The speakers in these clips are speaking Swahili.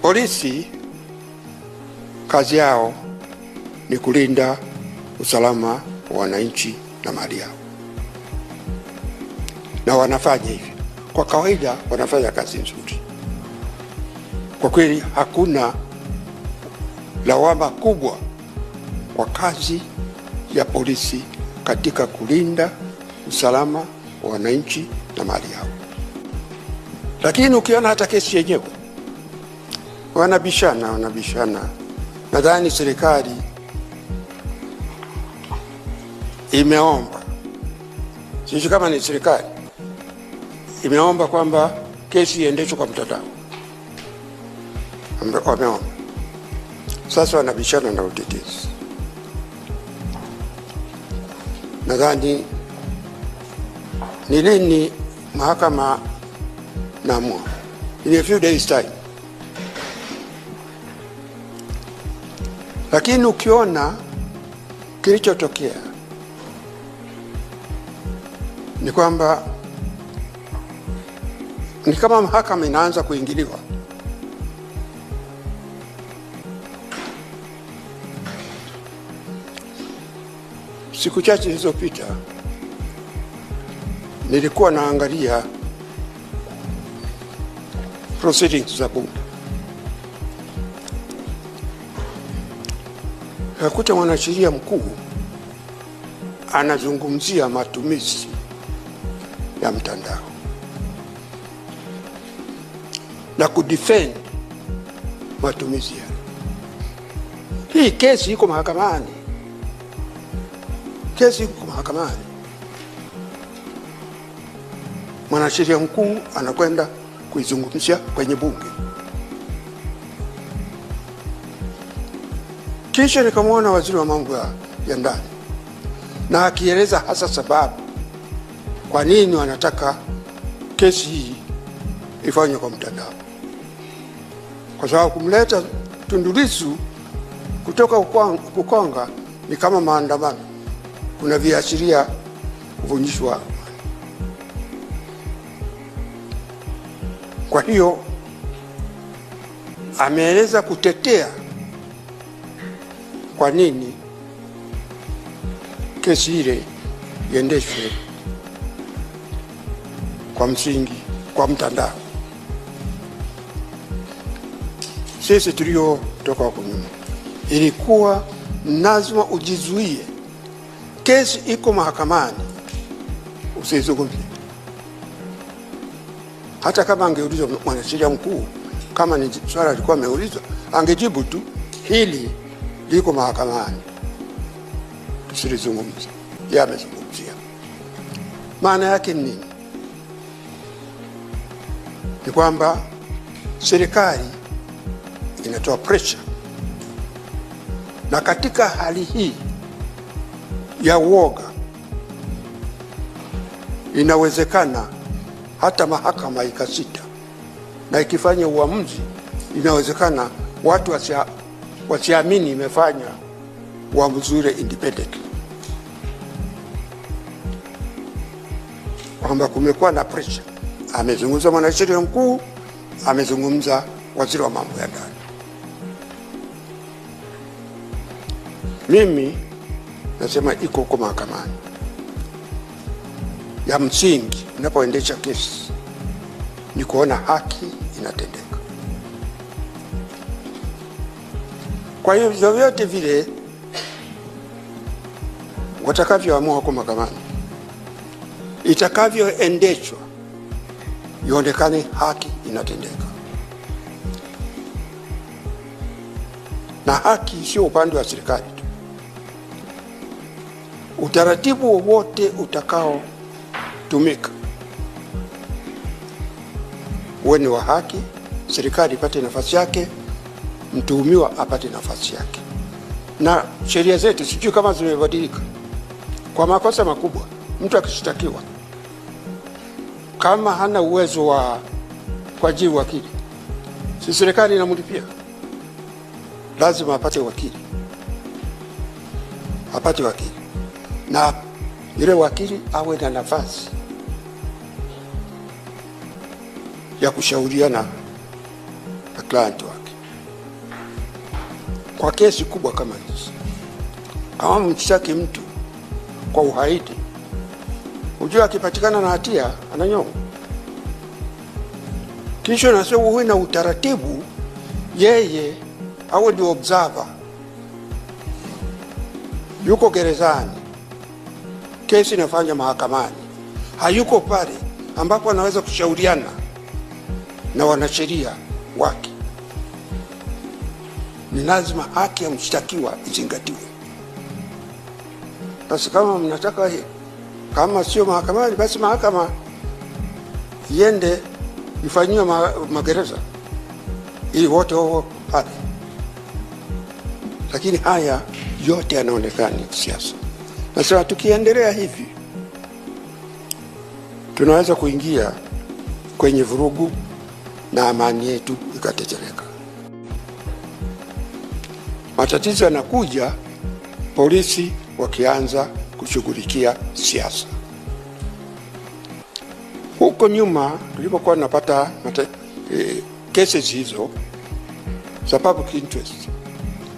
Polisi kazi yao ni kulinda usalama wa wananchi na mali yao, na wanafanya hivyo. Kwa kawaida wanafanya kazi nzuri. Kwa kweli hakuna lawama kubwa kwa kazi ya polisi katika kulinda usalama wa wananchi na mali yao. Lakini ukiona hata kesi yenyewe wanabishana. Nadhani serikali imeomba, sisi kama ni serikali, imeomba kwamba kesi iendeshwe kwa mtandao. Wameomba. Sasa wanabishana na utetezi. Nadhani ni lini mahakama naamua? In a few days time. Lakini ukiona kilichotokea ni kwamba ni kama mahakama inaanza kuingiliwa. Siku chache zilizopita nilikuwa naangalia proceedings za bunge. Nakuta mwanasheria mkuu anazungumzia matumizi ya mtandao na kudefend matumizi ya. Hii kesi iko mahakamani. Kesi iko mahakamani. Mwanasheria mkuu anakwenda kuizungumzia kwenye bunge. Kisha nikamwona waziri wa mambo ya ndani na akieleza hasa sababu kwa nini wanataka kesi hii ifanywe kwa mtandao. Kwa sababu kumleta Tundu Lissu kutoka Ukonga ni kama maandamano, kuna viashiria kuvunjishwa. Kwa hiyo ameeleza kutetea kwa nini kesi ile iendeshwe kwa msingi kwa mtandao. Sisi tuliotoka huko nyuma ilikuwa lazima ujizuie. Kesi iko mahakamani, usizungumzie. Hata kama angeulizwa mwanasheria mkuu, kama ni swala lilikuwa ameulizwa, angejibu tu hili liko mahakamani, tusilizungumze. Yeye amezungumzia. Maana yake nini? Ni kwamba serikali inatoa pressure, na katika hali hii ya uoga inawezekana hata mahakama ikasita, na ikifanya uamuzi inawezekana watu wasiamini imefanya uamuzi ule independently, kwamba kumekuwa na pressure. Amezungumza mwanasheria mkuu, amezungumza waziri wa mambo ya ndani. Mimi nasema iko huko mahakamani. Ya msingi unapoendesha kesi ni kuona haki inatendeka. Kwa hiyo vyovyote vile watakavyoamua huko mahakamani, itakavyoendeshwa ionekane haki inatendeka. Na haki sio upande wa serikali tu. Utaratibu wowote utakao tumika uwe ni wa haki, serikali ipate nafasi yake, mtuhumiwa apate nafasi yake. Na sheria zetu sijui kama zimebadilika. Kwa makosa makubwa, mtu akishtakiwa kama hana uwezo wa kuajiri wakili, si serikali inamlipia? Lazima apate wakili. Apate wakili. Na yule wakili awe na nafasi ya kushauriana na client wake. kwa kesi kubwa kama hizi, kama mshtaki mtu kwa uhaini, unajua akipatikana na hatia ananyongwa. Kisha nasema uwe na utaratibu, yeye awe ndio observer, yuko gerezani, kesi inafanya mahakamani, hayuko pale ambapo anaweza kushauriana na wanasheria wake. Ni lazima haki ya mshtakiwa izingatiwe. Basi kama mnataka kama sio mahakamani, basi mahakama iende ifanyiwe magereza ili wote wao pale. Lakini haya yote yanaonekana ni siasa. Nasema tukiendelea hivi tunaweza kuingia kwenye vurugu na amani yetu ikatetereka. Matatizo yanakuja polisi wakianza kushughulikia siasa. Huko nyuma tulipokuwa tunapata cases hizo za public interest,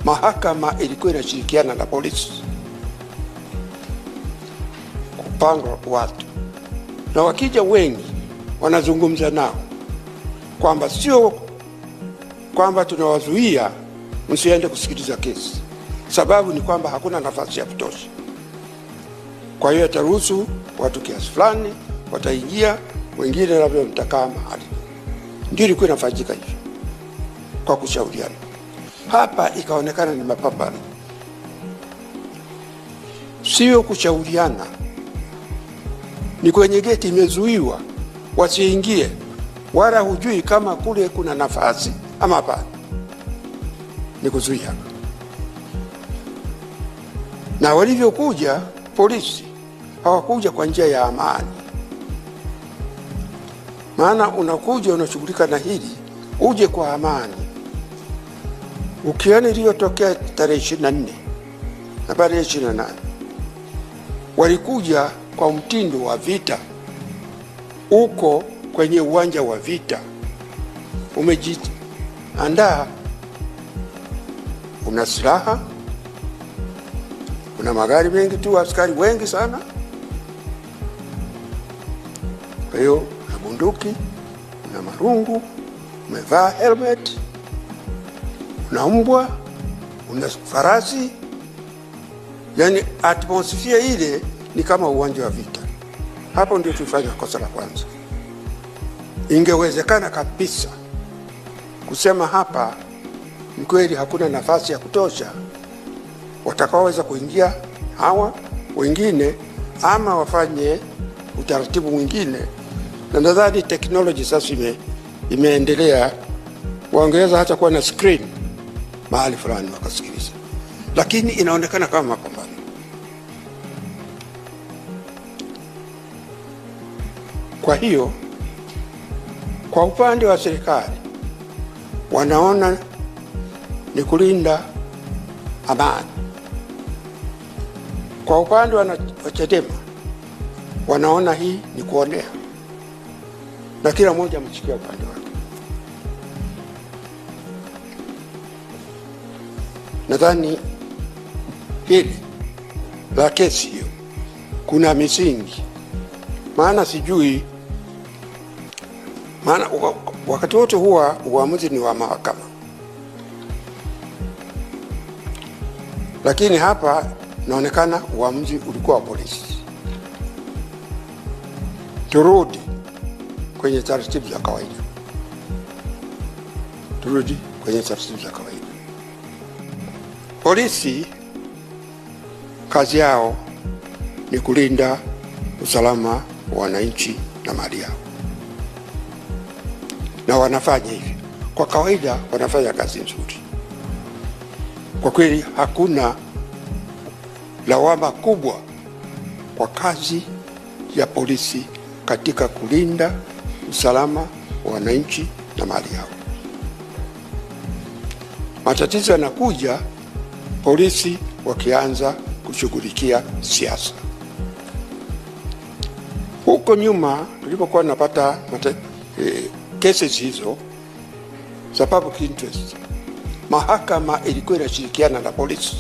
mahakama ilikuwa inashirikiana na polisi kupanga watu, na wakija wengi wanazungumza nao kwamba sio kwamba tunawazuia msiende kusikiliza kesi, sababu ni kwamba hakuna nafasi ya kutosha. Kwa hiyo ataruhusu watu kiasi fulani wataingia, wengine labda mtakaa mahali. Ndio ilikuwa inafanyika hivyo kwa kushauriana. Hapa ikaonekana ni mapambano, sio kushauriana. Ni kwenye geti imezuiwa wasiingie, wala hujui kama kule kuna nafasi ama hapana. Ni kuzuia. Na walivyokuja polisi hawakuja kwa njia ya amani. Maana unakuja unashughulika na hili, uje kwa amani. Ukiona iliyotokea tarehe 24 na tarehe 28, walikuja kwa mtindo wa vita. Uko kwenye uwanja wa vita, umejiandaa, una silaha, una magari mengi tu, askari wengi sana. Kwa hiyo una bunduki, una marungu, umevaa helmet, una mbwa, una farasi. Yani atmosphere ile ni kama uwanja wa vita. Hapo ndio tulifanya kosa la kwanza. Ingewezekana kabisa kusema hapa ni kweli hakuna nafasi ya kutosha, watakaoweza kuingia hawa wengine, ama wafanye utaratibu mwingine. Na nadhani technology sasa imeendelea, waongeza hata kuwa na screen mahali fulani wakasikiliza. Lakini inaonekana kama mapambano. Kwa hiyo kwa upande wa serikali wanaona ni kulinda amani. Kwa upande wa Chadema wanaona hii ni kuonea, na kila mmoja amechikia upande wake. Nadhani hili la kesi hiyo kuna misingi, maana sijui, maana wakati wote huwa uamuzi ni wa mahakama, lakini hapa inaonekana uamuzi ulikuwa wa polisi. Turudi kwenye taratibu za kawaida, turudi kwenye taratibu za kawaida. Polisi kazi yao ni kulinda usalama wa wananchi na mali yao, na wanafanya hivi kwa kawaida, wanafanya kazi nzuri. Kwa kweli hakuna lawama kubwa kwa kazi ya polisi katika kulinda usalama wa wananchi na mali yao. Matatizo yanakuja polisi wakianza kushughulikia siasa. Huko nyuma tulipokuwa tunapata cases hizo za public interest, mahakama ilikuwa inashirikiana na polisi